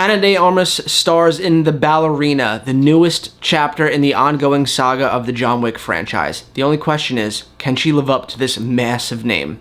Ana de Armas stars in The Ballerina, the newest chapter in the ongoing saga of the John Wick franchise. The only question is, can she live up to this massive name?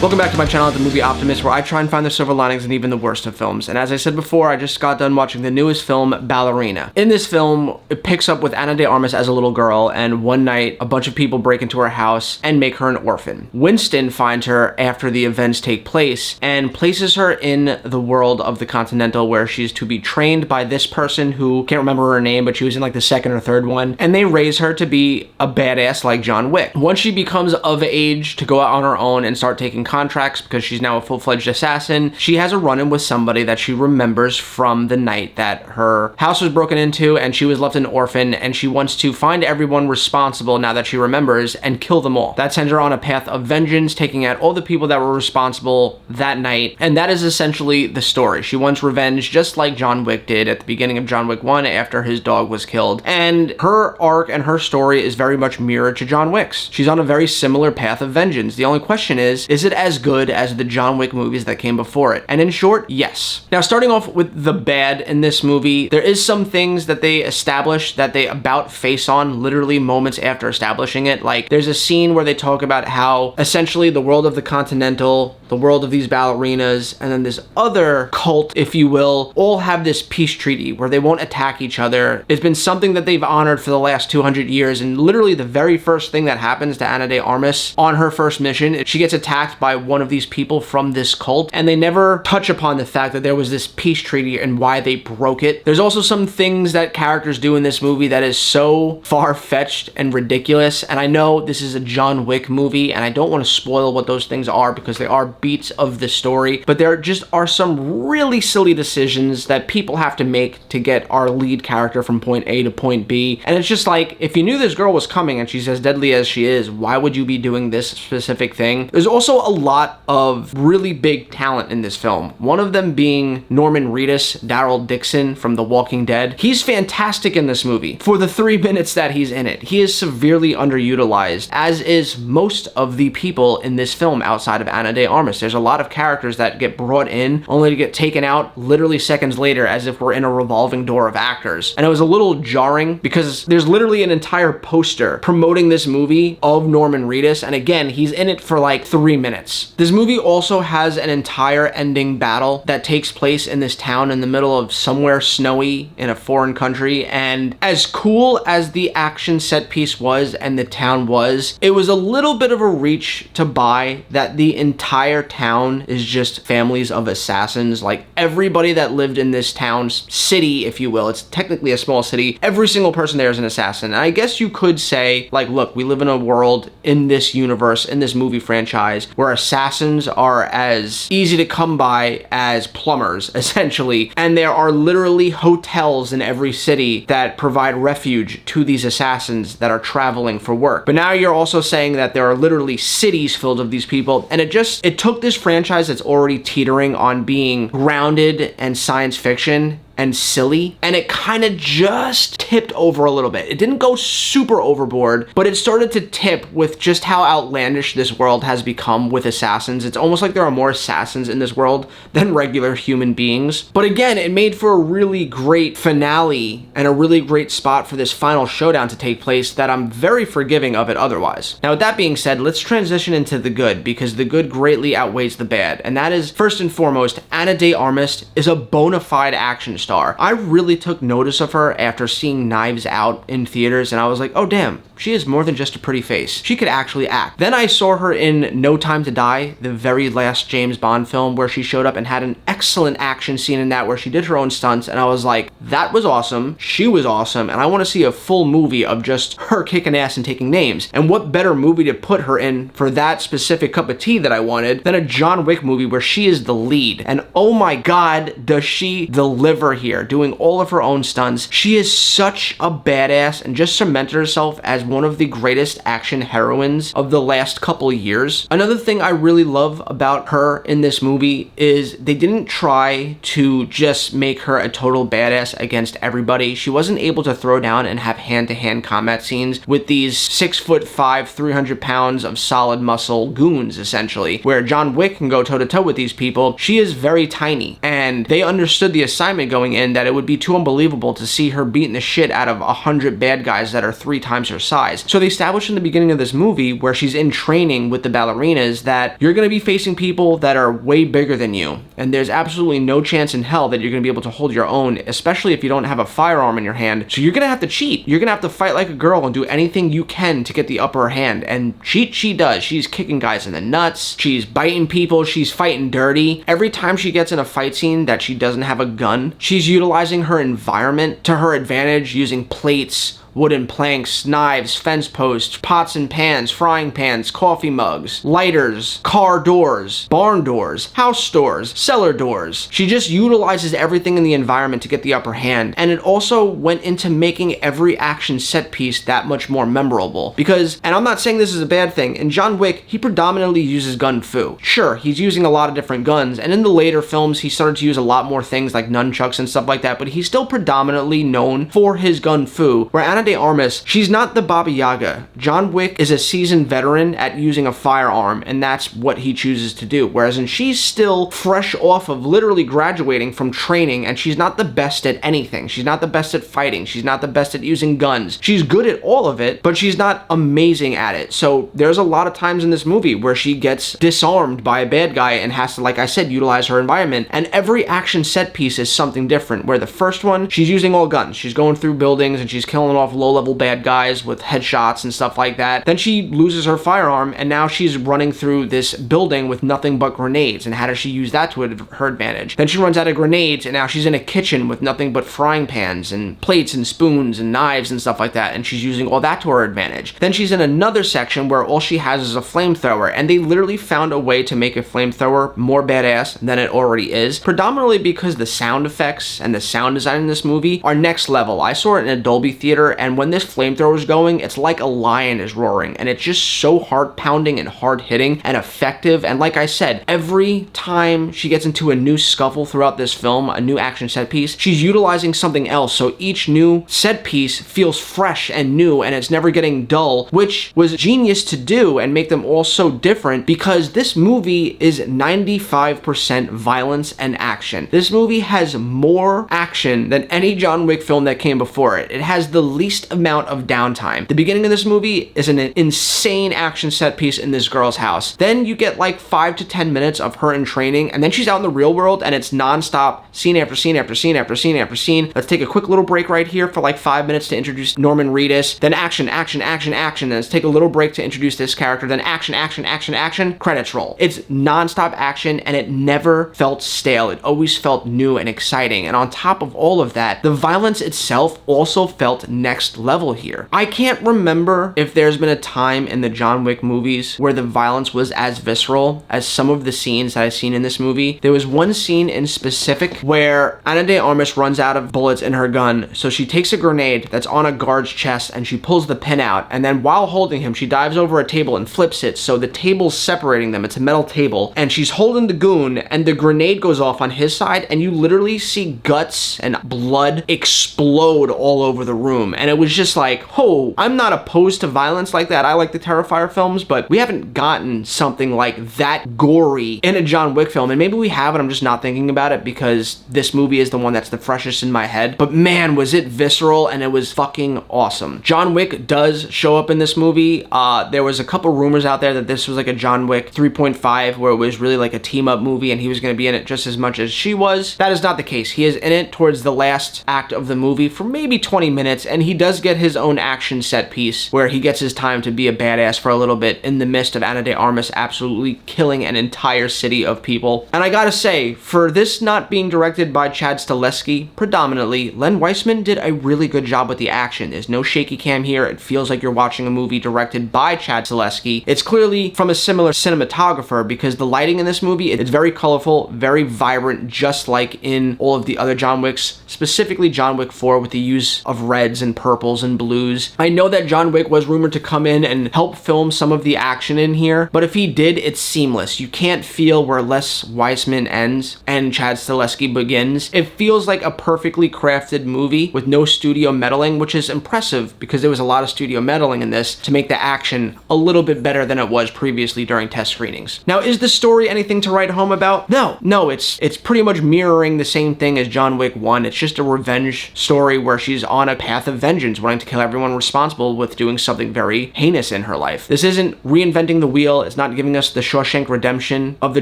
Welcome back to my channel at The Movie Optimist, where I try and find the silver linings in even the worst of films. And as I said before, I just got done watching the newest film, Ballerina. In this film, it picks up with Ana de Armas as a little girl, and one night, a bunch of people break into her house and make her an orphan. Winston finds her after the events take place and places her in the world of the Continental, where she's to be trained by this person who, can't remember her name, but she was in like the second or third one, and they raise her to be a badass like John Wick. Once she becomes of age to go out on her own and start taking contracts because she's now a full-fledged assassin, she has a run-in with somebody that she remembers from the night that her house was broken into and she was left an orphan, and she wants to find everyone responsible now that she remembers and kill them all. That sends her on a path of vengeance, taking out all the people that were responsible that night, and that is essentially the story. She wants revenge just like John Wick did at the beginning of John Wick 1 after his dog was killed, and her arc and her story is very much mirrored to John Wick's. She's on a very similar path of vengeance. The only question is it as good as the John Wick movies that came before it? And in short, yes. Now, starting off with the bad in this movie, there is some things that they establish that they about face on literally moments after establishing it. Like, there's a scene where they talk about how essentially the world of the Continental, the world of these ballerinas, and then this other cult, if you will, all have this peace treaty where they won't attack each other. It's been something that they've honored for the last 200 years, and literally the very first thing that happens to Ana de Armas on her first mission, she gets attacked by one of these people from this cult, and they never touch upon the fact that there was this peace treaty and why they broke it. There's also some things that characters do in this movie that is so far-fetched and ridiculous, and I know this is a John Wick movie, and I don't want to spoil what those things are because they are beats of the story, but there just are some really silly decisions that people have to make to get our lead character from point A to point B, and it's just like, if you knew this girl was coming and she's as deadly as she is, why would you be doing this specific thing? There's also a lot of really big talent in this film. One of them being Norman Reedus, Daryl Dixon from The Walking Dead. He's fantastic in this movie for the 3 minutes that he's in it. He is severely underutilized, as is most of the people in this film outside of Ana de Armas. There's a lot of characters that get brought in only to get taken out literally seconds later, as if we're in a revolving door of actors. And it was a little jarring because there's literally an entire poster promoting this movie of Norman Reedus, and again, he's in it for like 3 minutes. This movie also has an entire ending battle that takes place in this town in the middle of somewhere snowy in a foreign country, and as cool as the action set piece was and the town was, it was a little bit of a reach to buy that the entire town is just families of assassins. Like, everybody that lived in this town's city, if you will, it's technically a small city, every single person there is an assassin. And I guess you could say, like, look, we live in a world in this universe, in this movie franchise, where assassins are as easy to come by as plumbers, essentially, and there are literally hotels in every city that provide refuge to these assassins that are traveling for work. But now you're also saying that there are literally cities filled of these people, and it took this franchise that's already teetering on being grounded and science fiction and silly, and it kind of just tipped over a little bit. It didn't go super overboard, but it started to tip with just how outlandish this world has become with assassins. It's almost like there are more assassins in this world than regular human beings. But again, it made for a really great finale and a really great spot for this final showdown to take place that I'm very forgiving of it otherwise. Now, with that being said, let's transition into the good, because the good greatly outweighs the bad, and that is, first and foremost, Ana de Armas is a bona fide action star. I really took notice of her after seeing Knives Out in theaters, and I was like, oh damn, she is more than just a pretty face. She could actually act. Then I saw her in No Time to Die, the very last James Bond film, where she showed up and had an excellent action scene in that where she did her own stunts, and I was like, that was awesome, she was awesome, and I want to see a full movie of just her kicking ass and taking names. And what better movie to put her in for that specific cup of tea that I wanted than a John Wick movie where she is the lead. And oh my god, does she deliver here, doing all of her own stunts. She is such a badass and just cemented herself as one of the greatest action heroines of the last couple years. Another thing I really love about her in this movie is they didn't try to just make her a total badass badass against everybody. She wasn't able to throw down and have hand-to-hand combat scenes with these 6'5", 300 pounds of solid muscle goons, essentially. Where John Wick can go toe-to-toe with these people, she is very tiny. And they understood the assignment going in that it would be too unbelievable to see her beating the shit out of 100 bad guys that are 3 times her size. So they established in the beginning of this movie, where she's in training with the ballerinas, that you're going to be facing people that are way bigger than you. And there's absolutely no chance in hell that you're going to be able to hold your own, especially if you don't have a firearm in your hand. So you're going to have to cheat. You're going to have to fight like a girl and do anything you can to get the upper hand. And cheat she does. She's kicking guys in the nuts. She's biting people. She's fighting dirty. Every time she gets in a fight scene that she doesn't have a gun, she's utilizing her environment to her advantage, using plates, wooden planks, knives, fence posts, pots and pans, frying pans, coffee mugs, lighters, car doors, barn doors, house doors, cellar doors. She just utilizes everything in the environment to get the upper hand. And it also went into making every action set piece that much more memorable. Because, and I'm not saying this is a bad thing, in John Wick, he predominantly uses gun fu. Sure, he's using a lot of different guns, and in the later films, he started to use a lot more things like nunchucks and stuff like that, but he's still predominantly known for his gun fu, where Ana de Armas, she's not the Baba Yaga. John Wick is a seasoned veteran at using a firearm, and that's what he chooses to do. Whereas she's still fresh off of literally graduating from training, and she's not the best at anything. She's not the best at fighting. She's not the best at using guns. She's good at all of it, but she's not amazing at it. So there's a lot of times in this movie where she gets disarmed by a bad guy and has to, like I said, utilize her environment. And every action set piece is something different, where the first one, she's using all guns. She's going through buildings and she's killing off low-level bad guys with headshots and stuff like that. Then she loses her firearm, and now she's running through this building with nothing but grenades. And how does she use that to her advantage? Then she runs out of grenades, and now she's in a kitchen with nothing but frying pans and plates and spoons and knives and stuff like that, and she's using all that to her advantage. Then she's in another section where all she has is a flamethrower, and they literally found a way to make a flamethrower more badass than it already is, predominantly because the sound effects and the sound design in this movie are next level. I saw it in a Dolby theater, and when this flamethrower is going, it's like a lion is roaring, and it's just so heart pounding and hard hitting and effective. And like I said, every time she gets into a new scuffle throughout this film, a new action set piece, she's utilizing something else, so each new set piece feels fresh and new, and it's never getting dull, which was genius to do and make them all so different, because this movie is 95% violence and action. This movie has more action than any John Wick film that came before it. It has the least amount of downtime. The beginning of this movie is an insane action set piece in this girl's house. Then you get like 5 to 10 minutes of her in training, and then she's out in the real world, and it's non-stop scene after scene after scene after scene after scene. Let's take a quick little break right here for like 5 minutes to introduce Norman Reedus. Then action, action, action, action. Then let's take a little break to introduce this character. Then action, action, action, action. Credits roll. It's non-stop action, and it never felt stale. It always felt new and exciting. And on top of all of that, the violence itself also felt next level here. I can't remember if there's been a time in the John Wick movies where the violence was as visceral as some of the scenes that I've seen in this movie. There was one scene in specific where Ana de Armas runs out of bullets in her gun, so she takes a grenade that's on a guard's chest and she pulls the pin out, and then while holding him, she dives over a table and flips it so the table's separating them. It's a metal table, and she's holding the goon, and the grenade goes off on his side, and you literally see guts and blood explode all over the room. And it was just like, oh, I'm not opposed to violence like that. I like the Terrifier films, but we haven't gotten something like that gory in a John Wick film. And maybe we have, and I'm just not thinking about it because this movie is the one that's the freshest in my head. But man, was it visceral, and it was fucking awesome. John Wick does show up in this movie. There was a couple rumors out there that this was like a John Wick 3.5, where it was really like a team-up movie and he was going to be in it just as much as she was. That is not the case. He is in it towards the last act of the movie for maybe 20 minutes, and he does get his own action set piece where he gets his time to be a badass for a little bit in the midst of Ana de Armas absolutely killing an entire city of people. And I gotta say, for this not being directed by Chad Stahelski predominantly, Len Weissman did a really good job with the action. There's no shaky cam here. It feels like you're watching a movie directed by Chad Stahelski. It's clearly from a similar cinematographer because the lighting in this movie, it's very colorful, very vibrant, just like in all of the other John Wicks, specifically John Wick 4 with the use of reds and purples purples and blues. I know that John Wick was rumored to come in and help film some of the action in here, but if he did, it's seamless. You can't feel where Les Wiseman ends and Chad Stahelski begins. It feels like a perfectly crafted movie with no studio meddling, which is impressive because there was a lot of studio meddling in this to make the action a little bit better than it was previously during test screenings. Now, is the story anything to write home about? No, it's pretty much mirroring the same thing as John Wick 1. It's just a revenge story where she's on a path of vengeance, wanting to kill everyone responsible with doing something very heinous in her life. This isn't reinventing the wheel. It's not giving us the Shawshank Redemption of the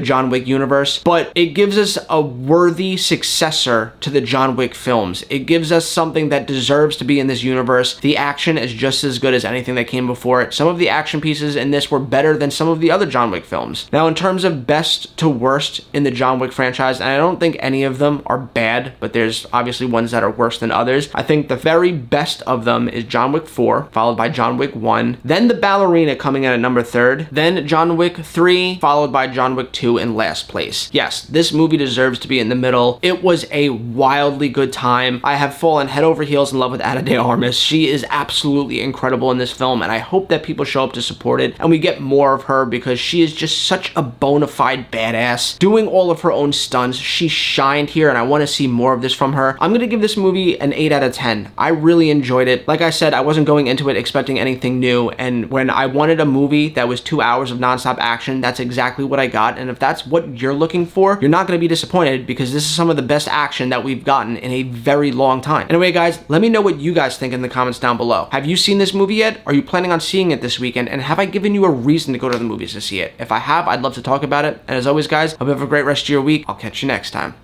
John Wick universe, but it gives us a worthy successor to the John Wick films. It gives us something that deserves to be in this universe. The action is just as good as anything that came before it. Some of the action pieces in this were better than some of the other John Wick films. Now, in terms of best to worst in the John Wick franchise, and I don't think any of them are bad, but there's obviously ones that are worse than others. I think the very best of them is John Wick 4, followed by John Wick 1, then The Ballerina coming in at number 3rd, then John Wick 3, followed by John Wick 2 in last place. Yes, this movie deserves to be in the middle. It was a wildly good time. I have fallen head over heels in love with Ana de Armas. She is absolutely incredible in this film, and I hope that people show up to support it and we get more of her because she is just such a bona fide badass. Doing all of her own stunts, she shined here and I want to see more of this from her. I'm going to give this movie an 8 out of 10. I really enjoyed it. Like I said, I wasn't going into it expecting anything new, and when I wanted a movie that was 2 hours of nonstop action, that's exactly what I got. And if that's what you're looking for, you're not going to be disappointed because this is some of the best action that we've gotten in a very long time. Anyway, guys, let me know what you guys think in the comments down below. Have you seen this movie yet? Are you planning on seeing it this weekend? And have I given you a reason to go to the movies to see it? If I have, I'd love to talk about it. And as always, guys, hope you have a great rest of your week. I'll catch you next time.